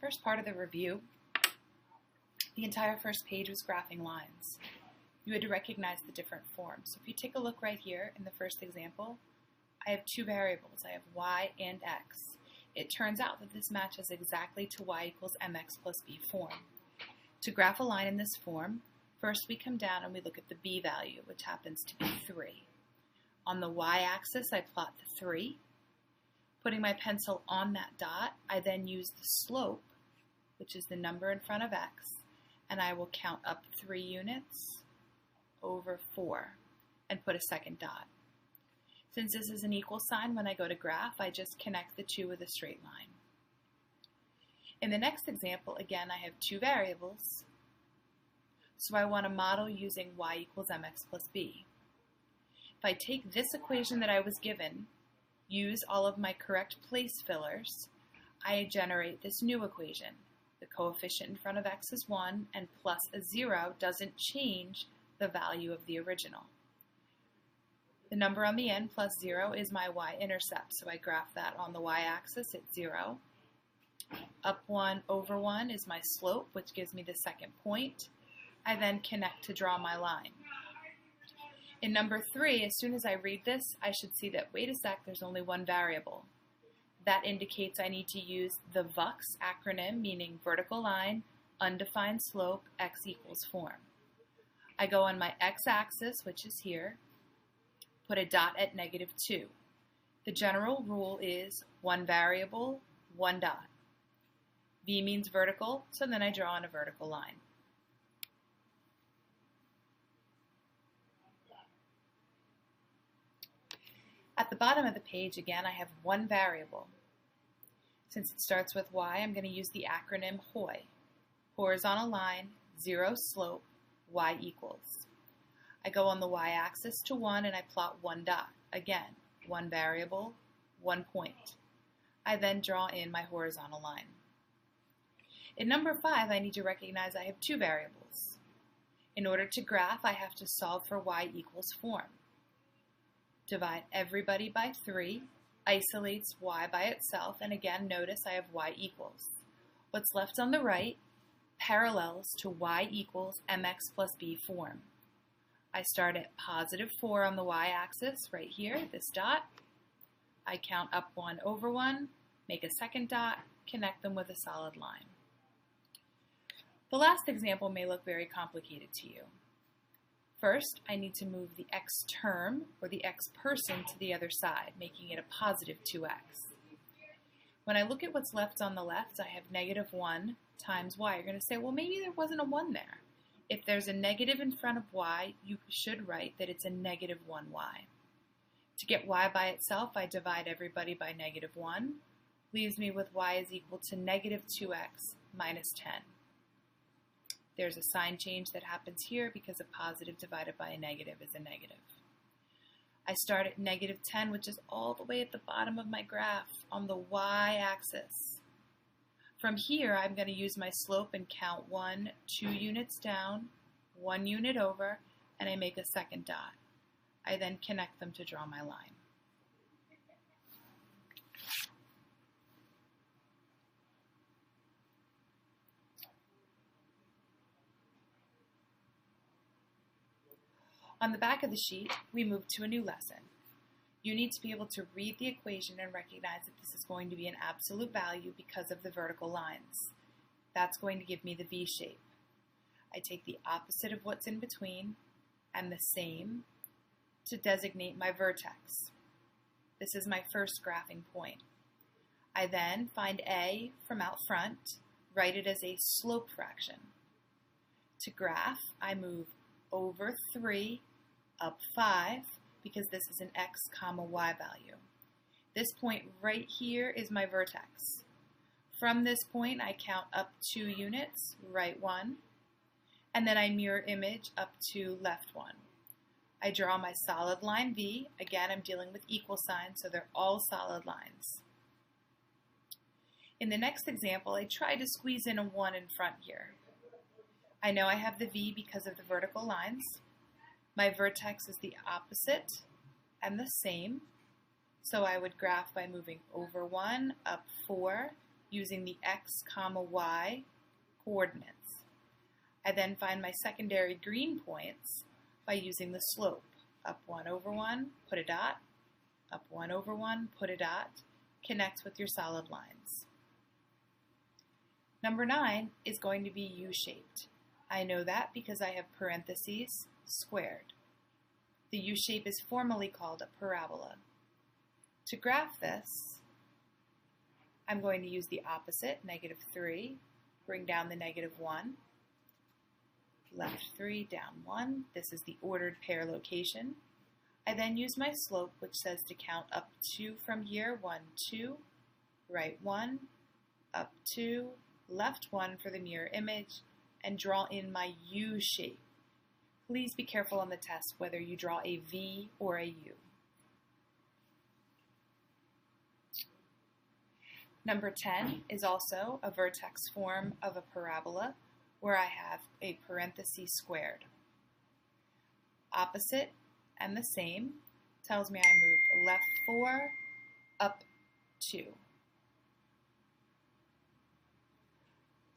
first part of the review, the entire first page was graphing lines. You had to recognize the different forms. So if you take a look right here in the first example, I have two variables. I have y and x. It turns out that this matches exactly to y equals mx plus b form. To graph a line in this form, first we come down and we look at the b value, which happens to be 3. On the y-axis, I plot the 3. Putting my pencil on that dot, I then use the slope, which is the number in front of x, and I will count up 3 units over 4 and put a second dot. Since this is an equal sign, when I go to graph, I just connect the two with a straight line. In the next example, again, I have two variables, so I want to model using y equals mx plus b. If I take this equation that I was given, use all of my correct place fillers, I generate this new equation. The coefficient in front of x is 1, and plus a 0 doesn't change the value of the original. The number on the end plus 0 is my y-intercept, so I graph that on the y-axis at 0. Up 1 over 1 is my slope, which gives me the second point. I then connect to draw my line. In number 3, as soon as I read this, I should see that, wait a sec, there's only one variable. That indicates I need to use the VUX acronym, meaning vertical line, undefined slope, x equals form. I go on my x-axis, which is here, put a dot at -2. The general rule is one variable, one dot. V means vertical, so then I draw on a vertical line. At the bottom of the page, again, I have one variable. Since it starts with y, I'm going to use the acronym HOI. Horizontal line, 0 slope, y equals. I go on the y-axis to 1 and I plot one dot. Again, one variable, one point. I then draw in my horizontal line. In number 5, I need to recognize I have two variables. In order to graph, I have to solve for y equals form. Divide everybody by 3, isolates y by itself, and again, notice I have y equals. What's left on the right parallels to y equals mx plus b form. I start at positive 4 on the y-axis, right here, this dot. I count up 1 over 1, make a second dot, connect them with a solid line. The last example may look very complicated to you. First, I need to move the x term, or the x person, to the other side, making it a positive 2x. When I look at what's left on the left, I have -1 times y. You're going to say, well, maybe there wasn't a 1 there. If there's a negative in front of y, you should write that it's a -1y. To get y by itself, I divide everybody by -1, leaves me with y is equal to -2x minus 10. There's a sign change that happens here because a positive divided by a negative is a negative. I start at -10, which is all the way at the bottom of my graph on the y-axis. From here, I'm going to use my slope and count 1, 2 units down, 1 unit over, and I make a second dot. I then connect them to draw my line. On the back of the sheet, we move to a new lesson. You need to be able to read the equation and recognize that this is going to be an absolute value because of the vertical lines. That's going to give me the V shape. I take the opposite of what's in between and the same to designate my vertex. This is my first graphing point. I then find A from out front, write it as a slope fraction. To graph, I move over 3, up 5, because this is an x comma y value. This point right here is my vertex. From this point, I count up 2 units, right 1, and then I mirror image up to left 1. I draw my solid line V. Again, I'm dealing with equal signs, so they're all solid lines. In the next example, I tried to squeeze in a 1 in front here. I know I have the V because of the vertical lines. My vertex is the opposite and the same, so I would graph by moving over 1, up 4, using the x, y coordinates. I then find my secondary green points by using the slope. Up 1 over 1, put a dot. Up 1 over 1, put a dot. Connects with your solid lines. Number 9 is going to be U-shaped. I know that because I have parentheses squared. The U shape is formally called a parabola. To graph this, I'm going to use the opposite, -3, bring down the -1, left 3, down 1. This is the ordered pair location. I then use my slope, which says to count up 2 from here, 1, 2, right 1, up 2, left 1 for the mirror image, and draw in my U shape. Please be careful on the test whether you draw a V or a U. Number 10 is also a vertex form of a parabola where I have a parenthesis squared. Opposite and the same tells me I moved left 4, up 2.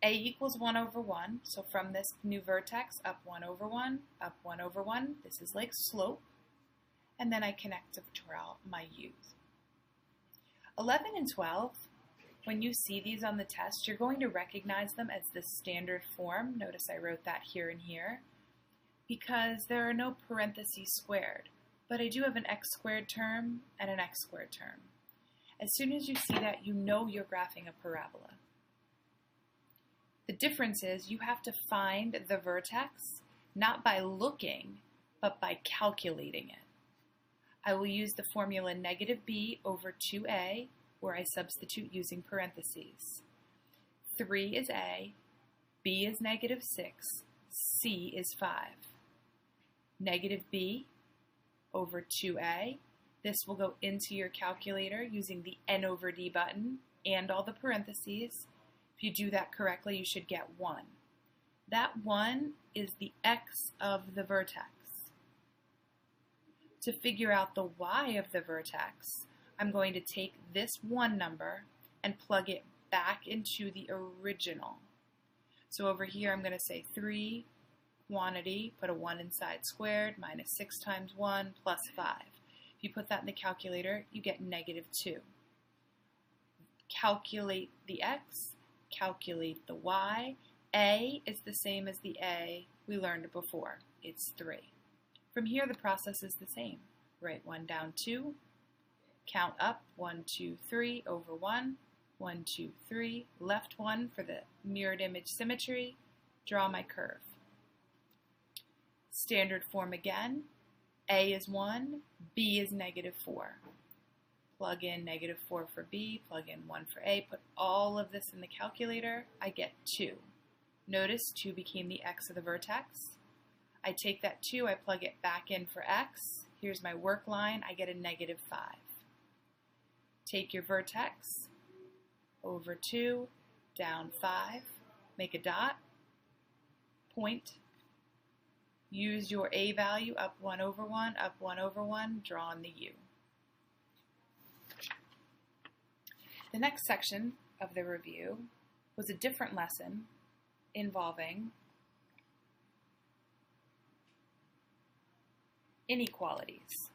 A equals 1 over 1, so from this new vertex, up 1 over 1, up 1 over 1, this is like slope, and then I connect to draw my U's. 11 and 12, when you see these on the test, you're going to recognize them as the standard form. Notice I wrote that here and here, because there are no parentheses squared, but I do have an x squared term and an x squared term. As soon as you see that, you know you're graphing a parabola. The difference is you have to find the vertex, not by looking, but by calculating it. I will use the formula -b over 2a, where I substitute using parentheses. 3 is a, b is -6, c is 5. -b over 2a. This will go into your calculator using the n over d button and all the parentheses. If you do that correctly, you should get 1. That 1 is the x of the vertex. To figure out the y of the vertex, I'm going to take this 1 number and plug it back into the original. So over here, I'm going to say 3 quantity, put a 1 inside squared, -6 times 1 plus 5. If you put that in the calculator, you get -2. Calculate the x. Calculate the y. A is the same as the A we learned before. It's 3. From here, the process is the same. Write 1 down 2. Count up 1, 2, 3 over 1. 1, 2, 3. Left 1 for the mirrored image symmetry. Draw my curve. Standard form again. A is 1. B is -4. Plug in -4 for B, plug in 1 for A, put all of this in the calculator, I get 2. Notice 2 became the x of the vertex. I take that 2, I plug it back in for x. Here's my work line, I get a -5. Take your vertex, over 2, down 5, make a dot, point, use your A value, up 1 over 1, up 1 over 1, draw on the U. The next section of the review was a different lesson involving inequalities.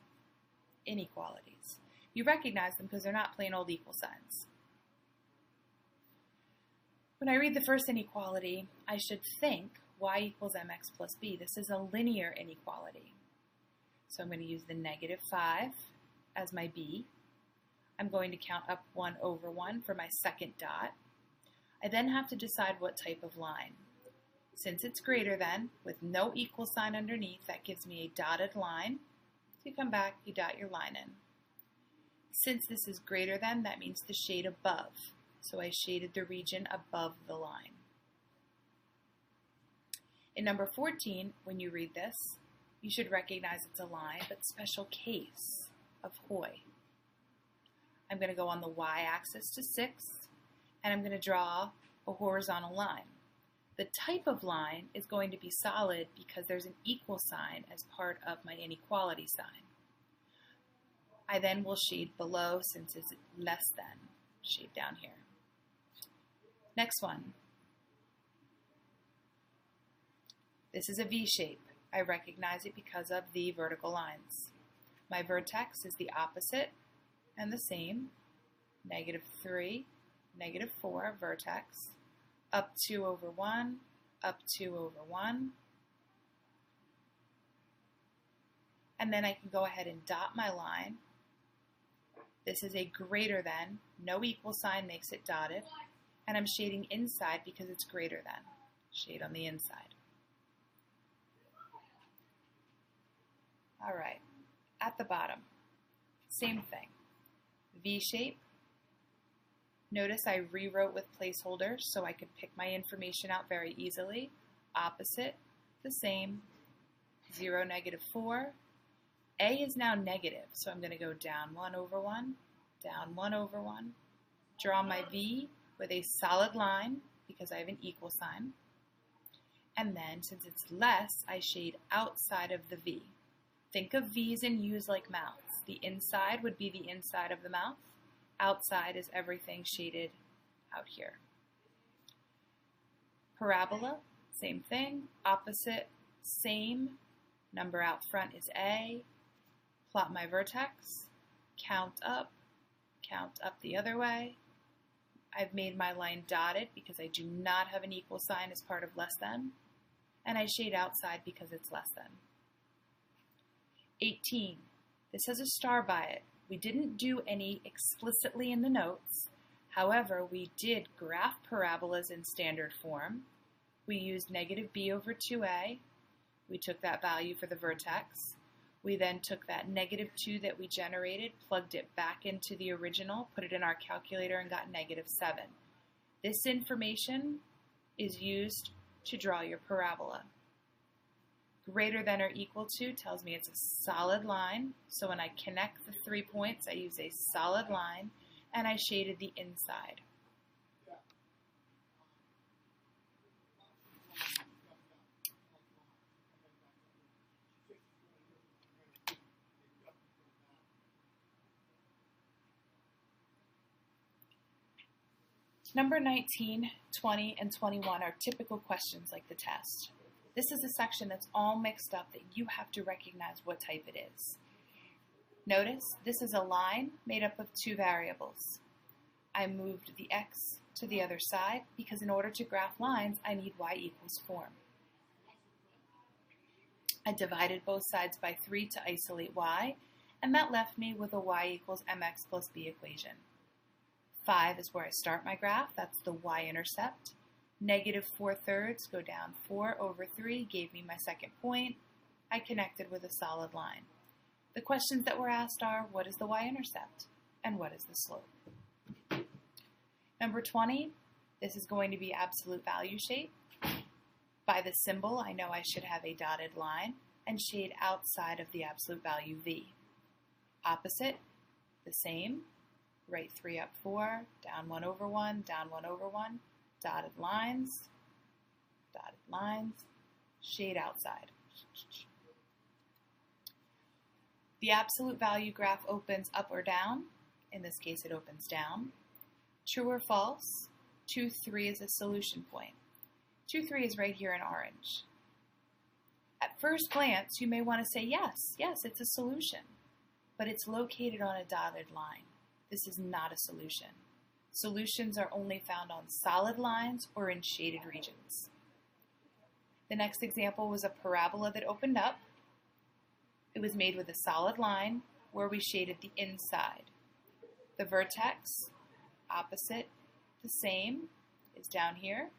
Inequalities. You recognize them because they're not plain old equal signs. When I read the first inequality, I should think y equals mx plus b. This is a linear inequality. So I'm going to use the -5 as my b. I'm going to count up 1 over 1 for my second dot. I then have to decide what type of line. Since it's greater than, with no equal sign underneath, that gives me a dotted line. So you come back, you dot your line in. Since this is greater than, that means the shade above. So I shaded the region above the line. In number 14, when you read this, you should recognize it's a line, but special case of Hoy. I'm going to go on the y-axis to 6, and I'm going to draw a horizontal line. The type of line is going to be solid because there's an equal sign as part of my inequality sign. I then will shade below since it's less than, shade down here. Next one. This is a V shape. I recognize it because of the vertical lines. My vertex is the opposite and the same, -3, -4 vertex, up 2 over 1, up 2 over 1. And then I can go ahead and dot my line. This is a greater than, no equal sign makes it dotted, and I'm shading inside because it's greater than. Shade on the inside. All right, at the bottom, same thing. V shape. Notice I rewrote with placeholders so I could pick my information out very easily. Opposite, the same, 0, -4. A is now negative, so I'm going to go down 1 over 1, down 1 over 1. Draw my V with a solid line because I have an equal sign. And then, since it's less, I shade outside of the V. Think of V's and U's like mouths. The inside would be the inside of the mouth. Outside is everything shaded out here. Parabola, same thing. Opposite, same. Number out front is A. Plot my vertex. Count up the other way. I've made my line dotted because I do not have an equal sign as part of less than. And I shade outside because it's less than. 18. This has a star by it. We didn't do any explicitly in the notes. However, we did graph parabolas in standard form. We used -b over 2a. We took that value for the vertex. We then took that -2 that we generated, plugged it back into the original, put it in our calculator, and got -7. This information is used to draw your parabola. Greater than or equal to tells me it's a solid line. So when I connect the 3 points, I use a solid line, and I shaded the inside. Number 19, 20, and 21 are typical questions like the test. This is a section that's all mixed up that you have to recognize what type it is. Notice this is a line made up of 2 variables. I moved the x to the other side because in order to graph lines, I need y equals form. I divided both sides by 3 to isolate y, and that left me with a y equals mx plus b equation. 5 is where I start my graph. That's the y-intercept. -4/3 go down 4 over 3 gave me my second point. I connected with a solid line. The questions that were asked are, what is the y-intercept? And what is the slope? Number 20, this is going to be absolute value shape. By the symbol, I know I should have a dotted line and shade outside of the absolute value v. Opposite, the same. Right 3 up 4, down 1 over 1, down 1 over 1. Dotted lines, shade outside. The absolute value graph opens up or down. In this case, it opens down. True or false, 2, 3 is a solution point. 2, 3 is right here in orange. At first glance, you may want to say, yes, it's a solution, but it's located on a dotted line. This is not a solution. Solutions are only found on solid lines or in shaded regions. The next example was a parabola that opened up. It was made with a solid line where we shaded the inside. The vertex, opposite, the same, is down here.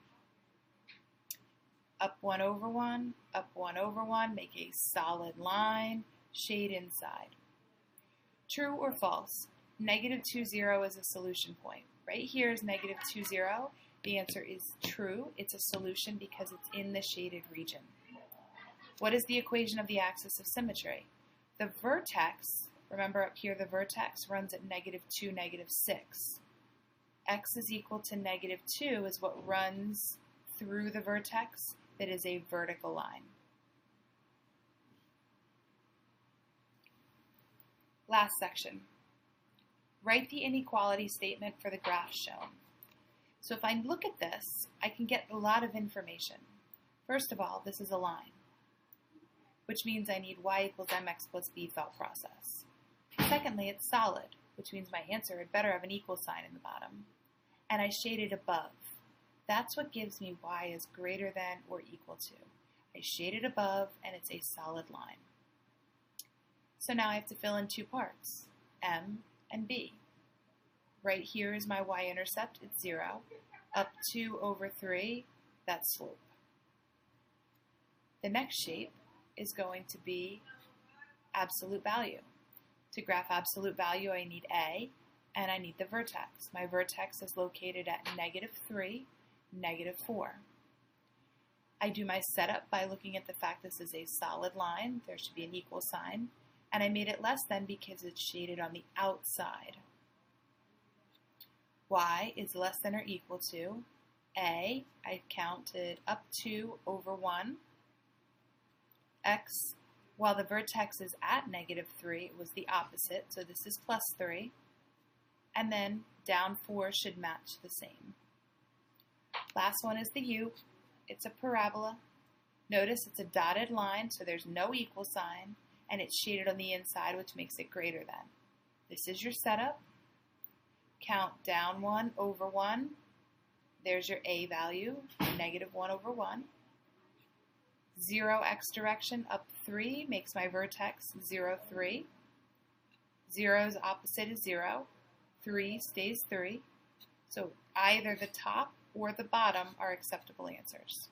Up 1 over 1, up 1 over 1, make a solid line, shade inside. True or false? -2, 0 is a solution point. Right here is -2, 0. The answer is true. It's a solution because it's in the shaded region. What is the equation of the axis of symmetry? The vertex, remember up here the vertex runs at -2, -6. X is equal to -2 is what runs through the vertex that is a vertical line. Last section. Write the inequality statement for the graph shown. So if I look at this, I can get a lot of information. First of all, this is a line, which means I need y equals mx plus b thought process. Secondly, it's solid, which means my answer had better have an equal sign in the bottom. And I shaded above. That's what gives me y is greater than or equal to. I shaded above, and it's a solid line. So now I have to fill in two parts, m and b. Right here is my y-intercept, it's 0. Up 2 over 3, that's slope. The next shape is going to be absolute value. To graph absolute value, I need A, and I need the vertex. My vertex is located at -3, -4. I do my setup by looking at the fact this is a solid line. There should be an equal sign. And I made it less than because it's shaded on the outside. Y is less than or equal to A, I counted up 2 over 1. X, while the vertex is at -3, it was the opposite, so this is +3. And then down 4 should match the same. Last one is the U. It's a parabola. Notice it's a dotted line, so there's no equal sign, and it's shaded on the inside, which makes it greater than. This is your setup. Count down 1 over 1. There's your A value, -1 over 1. 0 x direction up 3 makes my vertex 0, 3. 0's opposite is 0. 3 stays 3. So either the top or the bottom are acceptable answers.